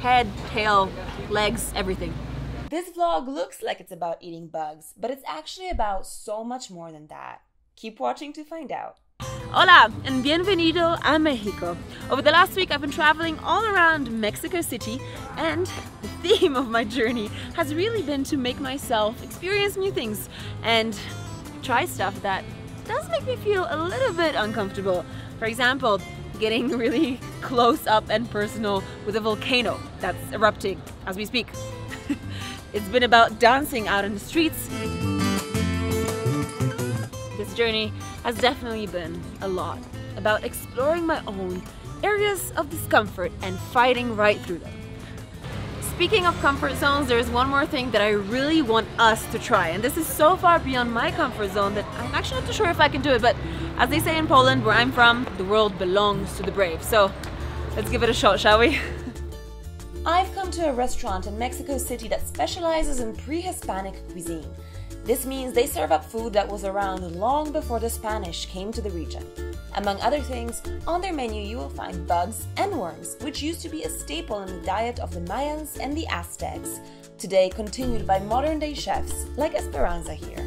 Head, tail, legs, everything. This vlog looks like it's about eating bugs, but it's actually about so much more than that. Keep watching to find out. Hola and bienvenido a Mexico. Over the last week I've been traveling all around Mexico City, and the theme of my journey has really been to make myself experience new things and try stuff that does make me feel a little bit uncomfortable. For example, getting really close up and personal with a volcano that's erupting as we speak. It's been about dancing out in the streets. This journey has definitely been a lot about exploring my own areas of discomfort and fighting right through them. Speaking of comfort zones, there's one more thing that I really want us to try, and this is so far beyond my comfort zone that I'm actually not too sure if I can do it, but as they say in Poland, where I'm from, the world belongs to the brave. So let's give it a shot, shall we? I've come to a restaurant in Mexico City that specializes in pre-Hispanic cuisine. This means they serve up food that was around long before the Spanish came to the region. Among other things, on their menu you will find bugs and worms, which used to be a staple in the diet of the Mayans and the Aztecs, today continued by modern-day chefs like Esperanza here.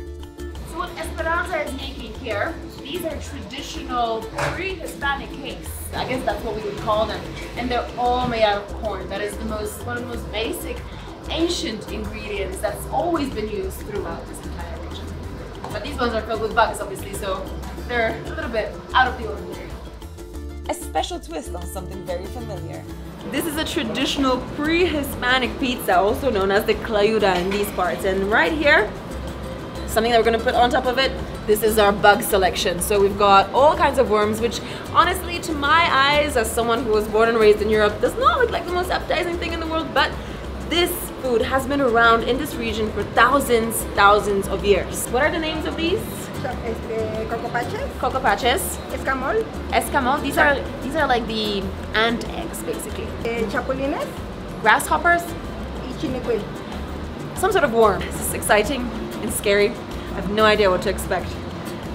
So what Esperanza is making here, these are traditional pre-Hispanic cakes. I guess that's what we would call them. And they're all made out of corn. That is one of the most basic, ancient ingredients that's always been used throughout this entire region. But these ones are filled with bugs, obviously, so they're a little bit out of the ordinary. A special twist on something very familiar. This is a traditional pre-Hispanic pizza, also known as the clayuda in these parts. And right here, something that we're going to put on top of it, this is our bug selection. So we've got all kinds of worms, which honestly, to my eyes, as someone who was born and raised in Europe, does not look like the most appetizing thing in the world, but this food has been around in this region for thousands of years. What are the names of these? Cocopaches. Cocopaches. Escamol. Escamol. These are like the ant eggs, basically. Chapulines. Grasshoppers. Y chinicuil. Some sort of worm. This is exciting and scary. I have no idea what to expect.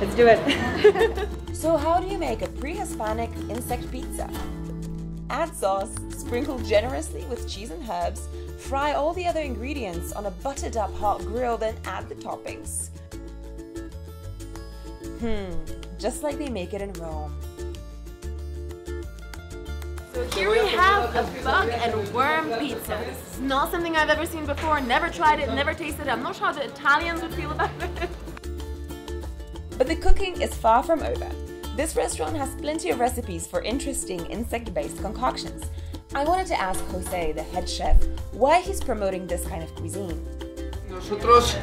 Let's do it. So how do you make a pre-Hispanic insect pizza? Add sauce, sprinkle generously with cheese and herbs, fry all the other ingredients on a buttered up hot grill, then add the toppings. Just like they make it in Rome. So here we have a bug and worm pizza. This is not something I've ever seen before, never tried it, never tasted it. I'm not sure how the Italians would feel about it. But the cooking is far from over. This restaurant has plenty of recipes for interesting insect-based concoctions. I wanted to ask Jose, the head chef, why he's promoting this kind of cuisine. Nosotros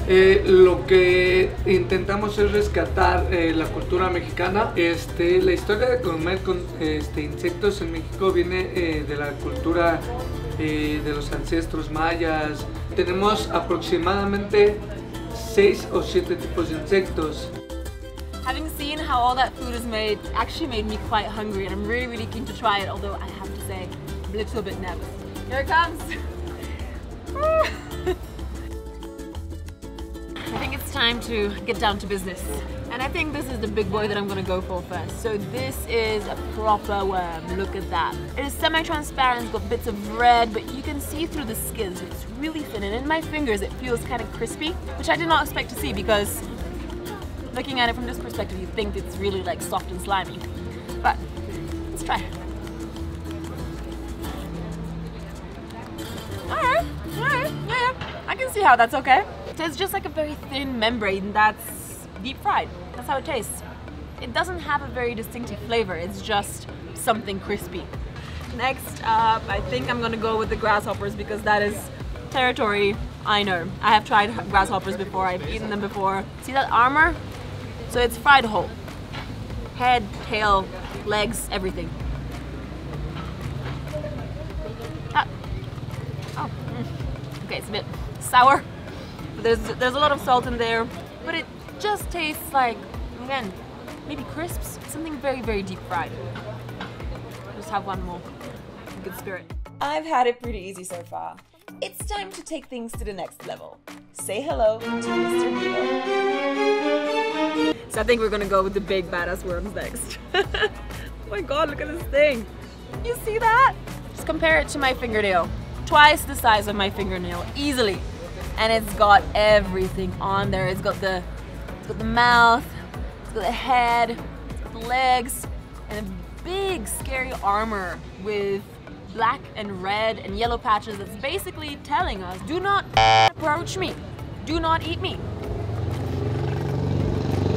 lo que intentamos es rescatar la cultura mexicana. La historia de comer con insectos en México viene de la cultura de los ancestros mayas. Tenemos aproximadamente 6 o 7 tipos de insectos. Having seen how all that food is made actually made me quite hungry, and I'm really keen to try it, although I have to say I'm a little bit nervous. Here it comes! I think it's time to get down to business. And I think this is the big boy that I'm gonna go for first. So this is a proper worm, look at that. It is semi-transparent, got bits of red, but you can see through the skin, so it's really thin. And in my fingers it feels kind of crispy, which I did not expect to see because looking at it from this perspective, you think it's really like soft and slimy. But let's try. Alright, yeah, I can see how that's okay. So it's just like a very thin membrane that's deep fried. That's how it tastes. It doesn't have a very distinctive flavor, it's just something crispy. Next up, I think I'm gonna go with the grasshoppers because that is territory I know. I have tried grasshoppers before, I've eaten them before. See that armor? So it's fried whole. Head, tail, legs, everything. Okay, it's a bit sour. There's a lot of salt in there, but it just tastes like, again, maybe crisps, something very deep fried. Just have one more. Good spirit. I've had it pretty easy so far. It's time to take things to the next level. Say hello to Mr. Beetle. So I think we're gonna go with the big badass worms next. Oh my god, look at this thing. You see that? Just compare it to my fingernail. Twice the size of my fingernail, easily. And it's got everything on there. It's got the mouth, it's got the head, it's got the legs, and a big scary armor with black and red and yellow patches that's basically telling us, do not approach me, do not eat me.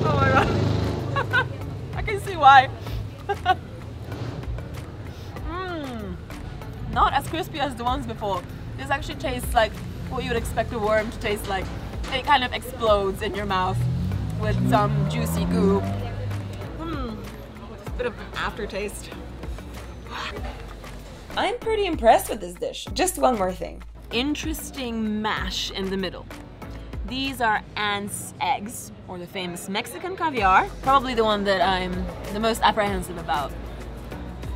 Oh my god. I can see why. Not as crispy as the ones before. This actually tastes like what you would expect a worm to taste like. It kind of explodes in your mouth with some juicy goo. Just a bit of an aftertaste. I'm pretty impressed with this dish. Just one more thing. Interesting mash in the middle. These are ants' eggs, or the famous Mexican caviar. Probably the one that I'm the most apprehensive about.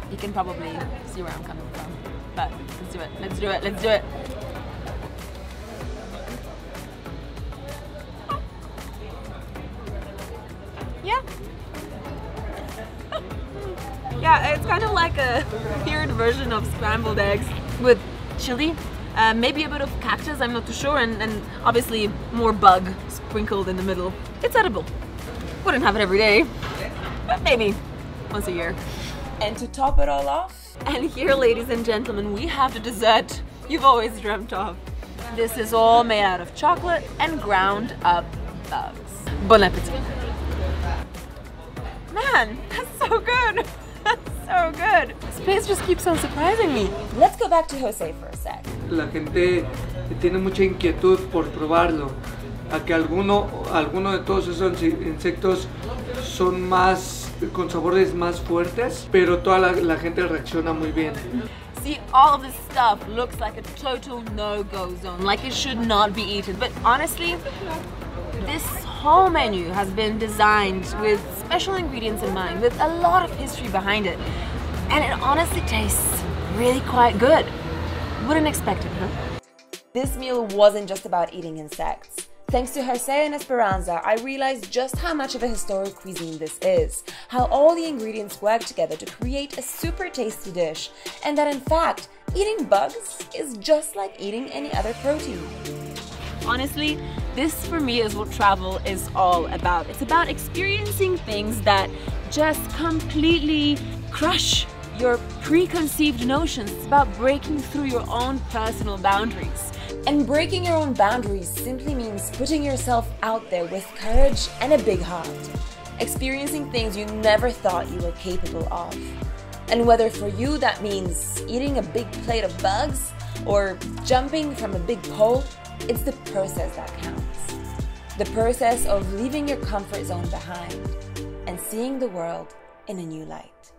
You can probably see where I'm coming from. But let's do it, let's do it, let's do it. Yeah. Yeah, it's kind of like a weird version of scrambled eggs with chili, maybe a bit of cactus, I'm not too sure, and obviously more bug sprinkled in the middle. It's edible. Wouldn't have it every day, but maybe once a year. And to top it all off, and here, ladies and gentlemen, we have the dessert you've always dreamt of. This is all made out of chocolate and ground up bugs. Bon appetit. Man, that's so good. That's so good. This place just keeps on surprising me. let's go back to Jose for a sec. La gente tiene mucha inquietud por probarlo, a que alguno de todos esos insectos son más con sabores más fuertes, pero toda la gente reacciona muy bien. See, all of this stuff looks like a total no-go zone, like it should not be eaten. But honestly, this whole menu has been designed with special ingredients in mind, with a lot of history behind it. And it honestly tastes really quite good. Wouldn't expect it, huh? This meal wasn't just about eating insects. Thanks to Jose and Esperanza, I realized just how much of a historic cuisine this is, how all the ingredients work together to create a super tasty dish, and that in fact, eating bugs is just like eating any other protein. Honestly, this for me is what travel is all about. It's about experiencing things that just completely crush your preconceived notions. It's about breaking through your own personal boundaries. And breaking your own boundaries simply means putting yourself out there with courage and a big heart. Experiencing things you never thought you were capable of. And whether for you that means eating a big plate of bugs or jumping from a big pole, it's the process that counts. The process of leaving your comfort zone behind and seeing the world in a new light.